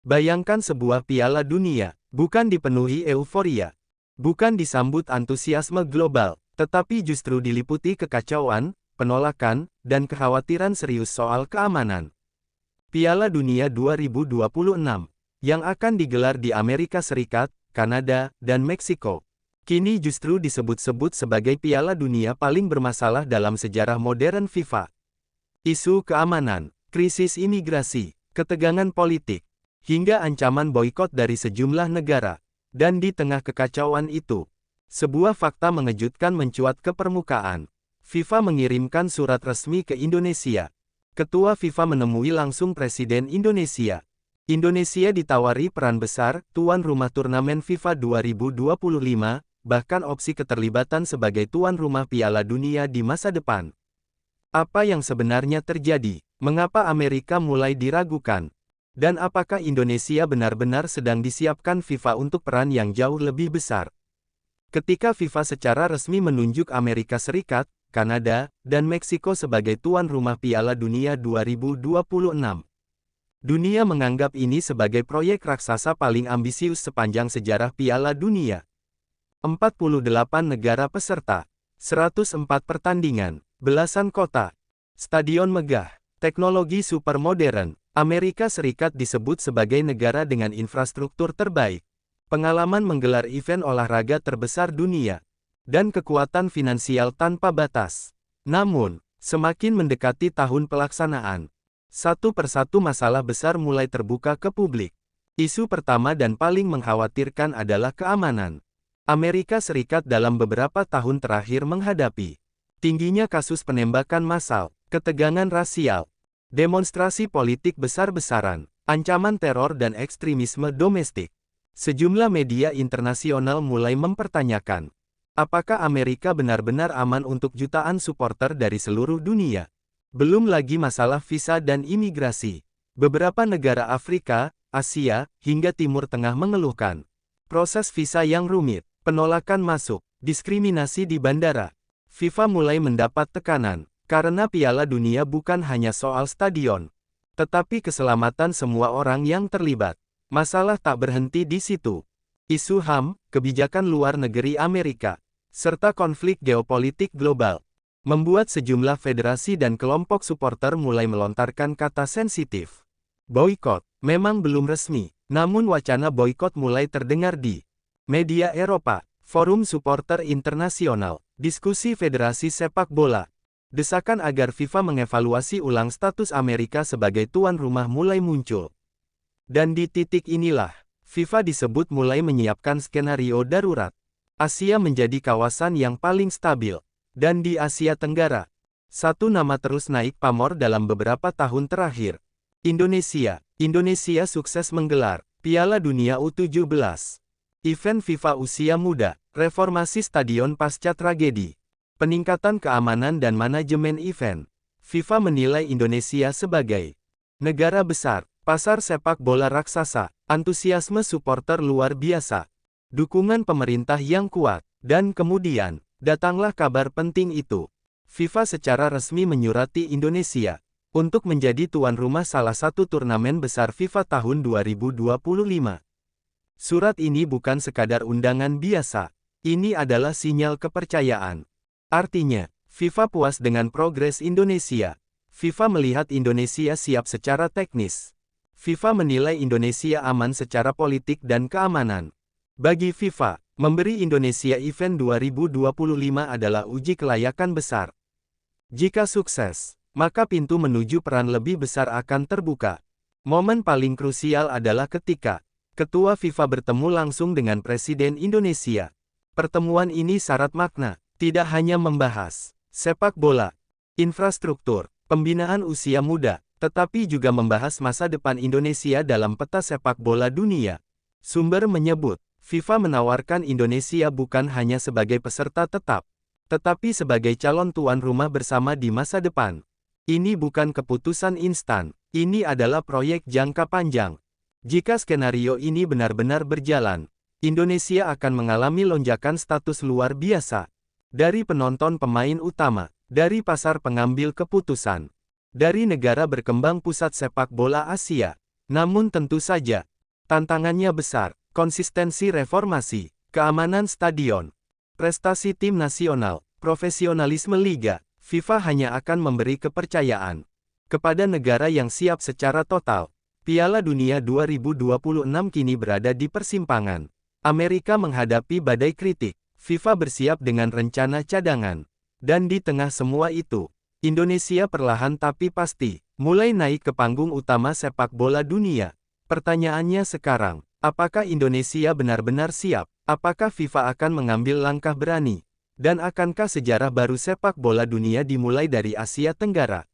Bayangkan sebuah Piala Dunia, bukan dipenuhi euforia, bukan disambut antusiasme global, tetapi justru diliputi kekacauan, penolakan, dan kekhawatiran serius soal keamanan. Piala Dunia 2026, yang akan digelar di Amerika Serikat, Kanada, dan Meksiko, kini justru disebut-sebut sebagai Piala Dunia paling bermasalah dalam sejarah modern FIFA. Isu keamanan, krisis imigrasi, ketegangan politik, hingga ancaman boikot dari sejumlah negara. Dan di tengah kekacauan itu, sebuah fakta mengejutkan mencuat ke permukaan. FIFA mengirimkan surat resmi ke Indonesia. Ketua FIFA menemui langsung Presiden Indonesia. Indonesia ditawari peran besar, tuan rumah turnamen FIFA 2025, bahkan opsi keterlibatan sebagai tuan rumah Piala Dunia di masa depan. Apa yang sebenarnya terjadi? Mengapa Amerika mulai diragukan? Dan apakah Indonesia benar-benar sedang disiapkan FIFA untuk peran yang jauh lebih besar? Ketika FIFA secara resmi menunjuk Amerika Serikat, Kanada, dan Meksiko sebagai tuan rumah Piala Dunia 2026. Dunia menganggap ini sebagai proyek raksasa paling ambisius sepanjang sejarah Piala Dunia. 48 negara peserta, 104 pertandingan, belasan kota, stadion megah, teknologi super modern. Amerika Serikat disebut sebagai negara dengan infrastruktur terbaik, pengalaman menggelar event olahraga terbesar dunia, dan kekuatan finansial tanpa batas. Namun, semakin mendekati tahun pelaksanaan, satu persatu masalah besar mulai terbuka ke publik. Isu pertama dan paling mengkhawatirkan adalah keamanan. Amerika Serikat dalam beberapa tahun terakhir menghadapi tingginya kasus penembakan massal, ketegangan rasial, demonstrasi politik besar-besaran, ancaman teror dan ekstremisme domestik. Sejumlah media internasional mulai mempertanyakan, apakah Amerika benar-benar aman untuk jutaan supporter dari seluruh dunia? Belum lagi masalah visa dan imigrasi. Beberapa negara Afrika, Asia, hingga Timur Tengah mengeluhkan proses visa yang rumit, penolakan masuk, diskriminasi di bandara. FIFA mulai mendapat tekanan, karena Piala Dunia bukan hanya soal stadion, tetapi keselamatan semua orang yang terlibat. Masalah tak berhenti di situ. Isu HAM, kebijakan luar negeri Amerika, serta konflik geopolitik global, membuat sejumlah federasi dan kelompok supporter mulai melontarkan kata sensitif. Boikot, memang belum resmi, namun wacana boikot mulai terdengar di media Eropa, forum supporter internasional, diskusi federasi sepak bola. Desakan agar FIFA mengevaluasi ulang status Amerika sebagai tuan rumah mulai muncul. Dan di titik inilah, FIFA disebut mulai menyiapkan skenario darurat. Asia menjadi kawasan yang paling stabil. Dan di Asia Tenggara, satu nama terus naik pamor dalam beberapa tahun terakhir. Indonesia. Indonesia sukses menggelar Piala Dunia U17. Event FIFA usia muda, reformasi stadion pasca tragedi, peningkatan keamanan dan manajemen event. FIFA menilai Indonesia sebagai negara besar, pasar sepak bola raksasa, antusiasme supporter luar biasa, dukungan pemerintah yang kuat, dan kemudian, datanglah kabar penting itu. FIFA secara resmi menyurati Indonesia untuk menjadi tuan rumah salah satu turnamen besar FIFA tahun 2025. Surat ini bukan sekadar undangan biasa, ini adalah sinyal kepercayaan. Artinya, FIFA puas dengan progres Indonesia. FIFA melihat Indonesia siap secara teknis. FIFA menilai Indonesia aman secara politik dan keamanan. Bagi FIFA, memberi Indonesia event 2025 adalah uji kelayakan besar. Jika sukses, maka pintu menuju peran lebih besar akan terbuka. Momen paling krusial adalah ketika Ketua FIFA bertemu langsung dengan Presiden Indonesia. Pertemuan ini syarat makna, tidak hanya membahas sepak bola, infrastruktur, pembinaan usia muda, tetapi juga membahas masa depan Indonesia dalam peta sepak bola dunia. Sumber menyebut, FIFA menawarkan Indonesia bukan hanya sebagai peserta tetap, tetapi sebagai calon tuan rumah bersama di masa depan. Ini bukan keputusan instan, ini adalah proyek jangka panjang. Jika skenario ini benar-benar berjalan, Indonesia akan mengalami lonjakan status luar biasa. Dari penonton pemain utama, dari pasar pengambil keputusan, dari negara berkembang pusat sepak bola Asia. Namun tentu saja, Tantangannya besar, konsistensi reformasi, keamanan stadion, prestasi tim nasional, profesionalisme liga. FIFA hanya akan memberi kepercayaan kepada negara yang siap secara total. Piala Dunia 2026 kini berada di persimpangan. Amerika menghadapi badai kritik, FIFA bersiap dengan rencana cadangan. Dan di tengah semua itu, Indonesia perlahan tapi pasti mulai naik ke panggung utama sepak bola dunia. Pertanyaannya sekarang, apakah Indonesia benar-benar siap? Apakah FIFA akan mengambil langkah berani? Dan akankah sejarah baru sepak bola dunia dimulai dari Asia Tenggara?